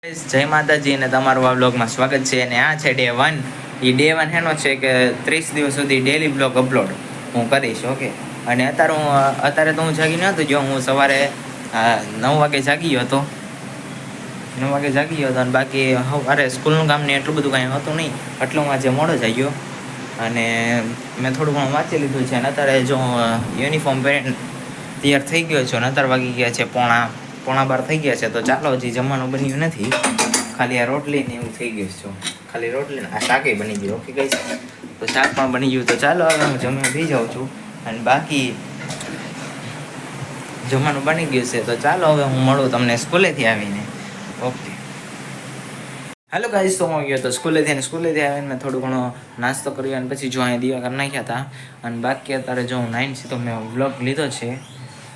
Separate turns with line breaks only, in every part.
જય માતાજી અને તમારું આ બ્લોગમાં સ્વાગત છે. અને આ છે ડે 1. એ ડે 1 એનો છે કે 30 દિવસ સુધી ડેલી બ્લોગ અપલોડ હું કરીશ. ઓકે. અને અત્યારે તો હું જાગી નહોતો જો, હું સવારે 9 વાગે જાગી ગયો હતો. 9 વાગે જાગી ગયો હતો અને બાકી અરે સ્કૂલનું કામ ને એટલું બધું કાંઈ હતું નહીં, એટલે હું આજે મોડો જાગ્યો. અને મેં થોડું ઘણું વાંચી લીધું છે. અને અત્યારે જો યુનિફોર્મ પહેરીને તૈયાર થઈ ગયો છું. અને અત્યારે વાગી ગયા છે પોણા 12 થઈ ગયા છે. તો ચાલો, હજી જમવાનું બન્યું નથી, ખાલી આ રોટલી ને એવું થઈ ગયું છે. ખાલી રોટલી આ શાકે બની ગયું. ઓકે ગઈ છે, તો શાક પણ બની ગયું. તો ચાલો હવે હું જમવા થઈ જાઉં છું. અને બાકી જમવાનું બની ગયું છે. તો ચાલો હવે હું મળું તમને સ્કૂલેથી આવીને. ઓકે. હેલો ગાઈસ, તો હું ગયો તો સ્કૂલેથી આવીને મેં થોડું ઘણો નાસ્તો કર્યો અને પછી જો અહીંયા દીવા કરી નાખ્યા હતા. અને બાકી અત્યારે જો હું 9 તો મેં વ્લોગ લીધો છે.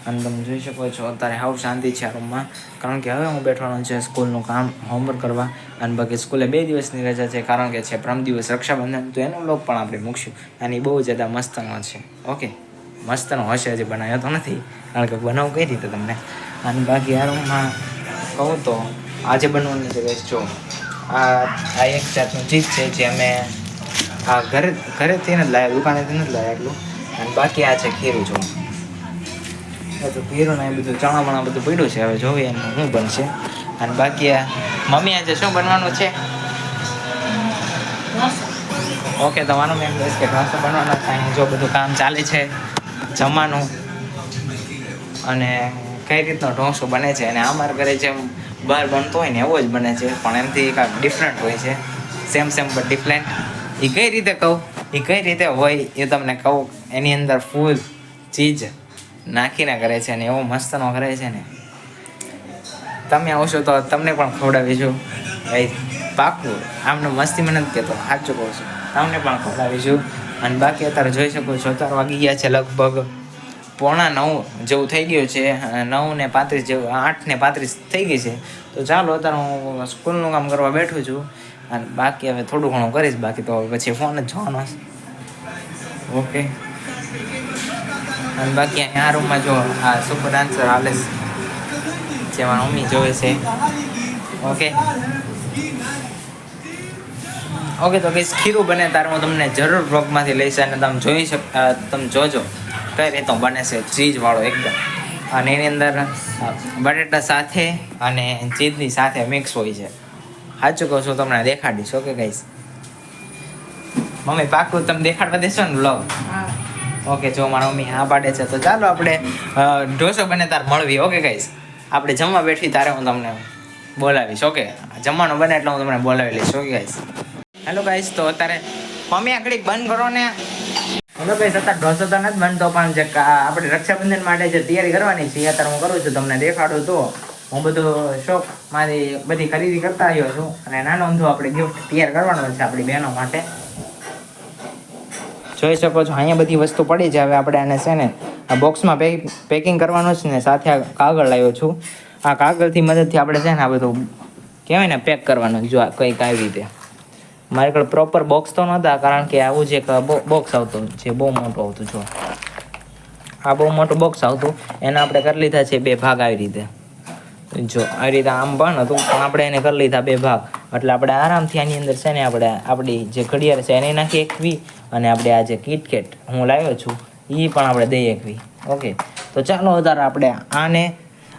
અને તમે જોઈ શકો છો અત્યારે હાવ શાંતિ છે આ રૂમમાં, કારણ કે હવે હું બેઠવાનો છે સ્કૂલનું કામ હોમવર્ક કરવા. અને બાકી સ્કૂલે 2 દિવસની રજા છે, કારણ કે છે પ્રમ દિવસ રક્ષાબંધન. તો એનો વ્લોગ પણ આપણે મૂકશું. અને બહુ જ્યાદા મસ્તનો છે. ઓકે, મસ્તનો હશે, હજી બનાવ્યો તો નથી, કારણ કે બનાવું કઈ રીતે તમને. અને બાકી આ રૂમમાં કહું તો આજે બનવાનું છે ગેસ, જો આ એક જાતનું ચીજ છે જે અમે આ ઘરેથી નથી લાવ્યા, દુકાનેથી નથી લાવ્યા એટલું. અને બાકી આ છે ખીરું. જો તો ખીરું ને એ બધું ચણા બધું પડ્યું છે. હવે જોઈએ એનું શું બનશે. અને બાકી આ મમ્મી આજે શું બનવાનું છે? ઓકે, તમારું મેં કહીશ કે ઢોસો બનવાનો થાય. જો બધું કામ ચાલે છે જમવાનું, અને કઈ રીતનો ઢોસો બને છે. અને અમારા ઘરે જેમ બહાર બનતો હોય ને એવો જ બને છે, પણ એમથી કાંઈક ડિફરન્ટ હોય છે. Same but different. એ કઈ રીતે કહું, એ કઈ રીતે હોય એ તમને કહું. એની અંદર ફૂલ ચીજ નાખીને કરે છે ને એવો મસ્તનો કરે છે ને. તમે આવશો તો તમને પણ ખવડાવીશું ભાઈ, પાકું. આમને મસ્તી મને નથી કહેતો, સાચું કહું છું, તમને પણ ખવડાવીશું. અને બાકી અત્યારે જોઈ શકો છો 4 વાગી ગયા છે, લગભગ 8:45 જેવું થઈ ગયું છે. 9:35 જેવું, 8:35 થઈ ગઈ છે. તો ચાલો, અત્યારે હું સ્કૂલનું કામ કરવા બેઠું છું. અને બાકી હવે થોડું ઘણું કરીશ, બાકી તો પછી ફોન જ જોવાનો. ઓકે. અને બાકી અહીંયા આ રૂમમાં જો આ સુપર ડાન્સર હાલે છે, જેમાં મમ્મી જોવે છે. ઓકે, તો કંઈ ખીરું બને ત્યારે હું તમને જરૂર બ્લોગમાંથી લઈશ. અને તમે જોજો કઈ રીતનું બને છે, ચીઝવાળો એકદમ. અને એની અંદર બટેટા સાથે અને ચીઝની સાથે મિક્સ હોય છે. સાચું કહું છું, તમને દેખાડીશ. ઓકે ગાઈસ, મમ્મી પાકું તમે દેખાડવા દેશો ને બ્લોગ? ઓકે, જો મારા મમ્મી હા પાડે છે. તો ચાલો આપણે ઢોસો બને તાર મળવી. ઓકે ગાઈસ, આપણે જમવા બેઠી ત્યારે હું તમને બોલાવીશ. ઓકે, જમવાનું બને એટલે હું તમને બોલાવી લઈશ. Okay guys. હેલો ગાઈસ, તો અત્યારે મમ્મી આકડી બંધ કરો ને. હેલો ગાઈસ, અત્યારે ઢોસો તો નથી બનતો, પણ જે આપણે રક્ષાબંધન માટે જે તૈયારી કરવાની છે અત્યારે હું કરું છું. તમને દેખાડું તો હું બધું શોપમાંથી બધી ખરીદી કરતા આવ્યો છું. અને નાનો અમથું આપણે ગિફ્ટ તૈયાર કરવાનું છે આપણી બહેનો માટે. જોઈ શકો છો અહીંયા બધી વસ્તુ પડી છે. હવે આપણે આને છે ને આ બોક્સમાં પેકિંગ કરવાનું છે ને સાથે આ કાગળ લાવ્યો છું. આ કાગળથી મદદથી આપણે છે ને આ બધું કહેવાય ને પેક કરવાનું. જો કંઈક આવી રીતે મારી આગળ પ્રોપર બોક્સ તો નહોતા, કારણ કે આવું જ એક બોક્સ આવતું જે બહુ મોટું આવતું. જો આ બહુ મોટું બોક્સ આવતું, એને આપણે કરી લીધા છે 2 ભાગ આવી રીતે. જો આવી રીતે આમ પણ હતું, પણ આપણે એને કરી લીધા 2 ભાગ. એટલે આપણે આરામથી આની અંદર છે ને આપણે આપણી જે ઘડિયાળ છે એને નાખી એકવી, અને આપણે આ જે કિટકેટ હું લાવ્યો છું એ પણ આપણે દઈ એકવી. ઓકે, તો ચાલો અત્યારે આપણે આને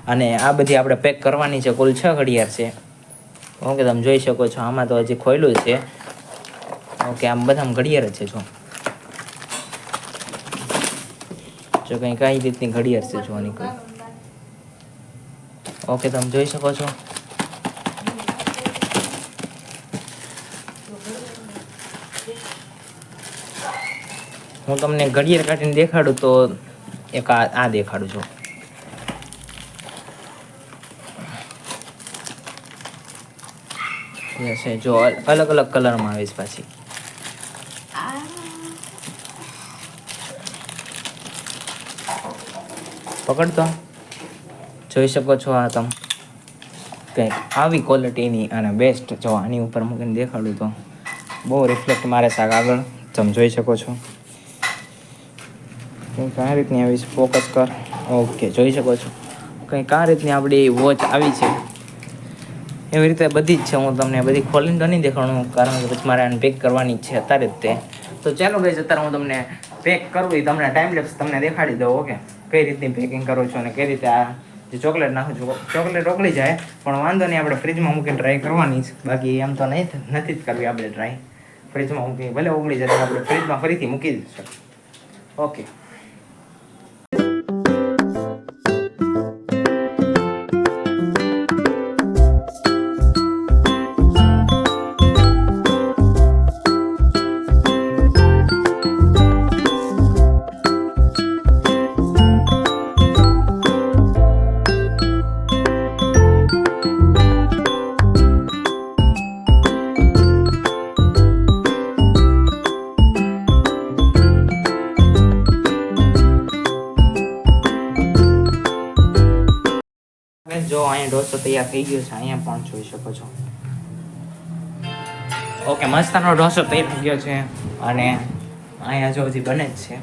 અને આ બધી આપણે પેક કરવાની છે. કુલ 6 ઘડિયાળ છે. ઓકે, તમે જોઈ શકો છો આમાં તો હજી ખોયલું છે. ઓકે, આમ બધા ઘડિયાળ જ છે. જો કંઈ કઈ રીતની ઘડિયાળ છે જોવાની કોઈ. ઓકે, તમે જોઈ શકો છો. હું તમને ઘડિયાળ કાઢીને દેખાડું તો એક આ દેખાડું છું. છે જો અલગ અલગ કલરમાં આવે છે પાછી. પકડતો જોઈ શકો છો. આ તમે કંઈક આવી ક્વોલિટીની અને બેસ્ટ. જો આની ઉપર મૂકીને દેખાડું તો બહુ રિફ્લેક્ટ મારે છે આગળ, તમે જોઈ શકો છો. કંઈક આ રીતની આવી છે. ફોકસ કર. ઓકે, જોઈ શકો છો કંઈક આ રીતની આપણી વોચ આવી છે. એવી રીતે બધી જ છે. હું તમને બધી ખોલીને તો નહીં દેખાડું, કારણ કે પછી મારે આને પેક કરવાની જ છે અત્યારે જ તે. તો ચાલો ગાઈસ, અત્યારે હું તમને પેક કરવું, તમને ટાઈમ લેપ્સ તમને દેખાડી દઉં. ઓકે, કઈ રીતની પેકિંગ કરું છું અને કઈ રીતે આ જે ચોકલેટ નાખું છું. ચોકલેટ ઓગળી જાય પણ વાંધો નહીં, આપણે ફ્રીજમાં મૂકીને ટ્રાય કરવાની છે. બાકી એમ તો નથી જ કરવી આપણે ટ્રાય. ફ્રીજમાં મૂકી ભલે ઓગળી જાય તો આપણે ફ્રીજમાં ફરીથી મૂકી દઈશું. ઓકે, જો અહીંયા ઢોસો તૈયાર થઈ ગયો છે. અહીંયા પણ જોઈ શકો છો. ઓકે, મસ્તનો ઢોસો તૈયાર થઈ ગયો છે અને અહીંયા જો હજી બને જ છે.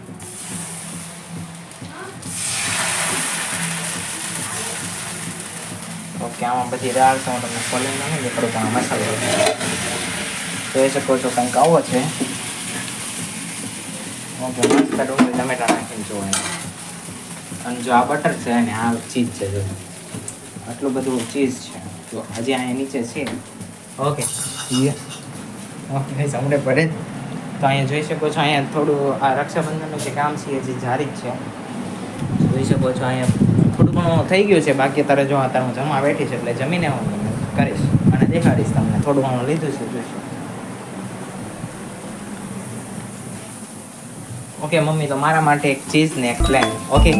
ઓકે, આમાં બધી દાળ તો હું તમને ખોલીને નહીં દેખાડું, પણ મસાલો જોઈ શકો છો કંઈક આવો છે. ઓકે, મસ્ત ડુંગળી ટમેટા નાખીને જોવાય. અને જો આ બટર છે અને આ ચીઝ છે. જો આટલું બધું ચીઝ છે. જો હજી અહીંયા નીચે છે. ઓકે ઓકે, સમડે પડે તો અહીંયા જોઈ શકો છો. અહીંયા થોડું આ રક્ષાબંધનનું જે કામ છે એ હજી જારી જ છે. જોઈ શકો છો અહીંયા થોડું ઘણું થઈ ગયું છે. બાકી અત્યારે જો અત્યારે હું જમવા બેઠી છે એટલે જમીને હું તમને કરીશ અને દેખાડીશ તમને. થોડું ઘણું લીધું છે, જોઈશું. ઓકે મમ્મી, તો મારા માટે એક ચીઝ ને એક પ્લેન. ઓકે,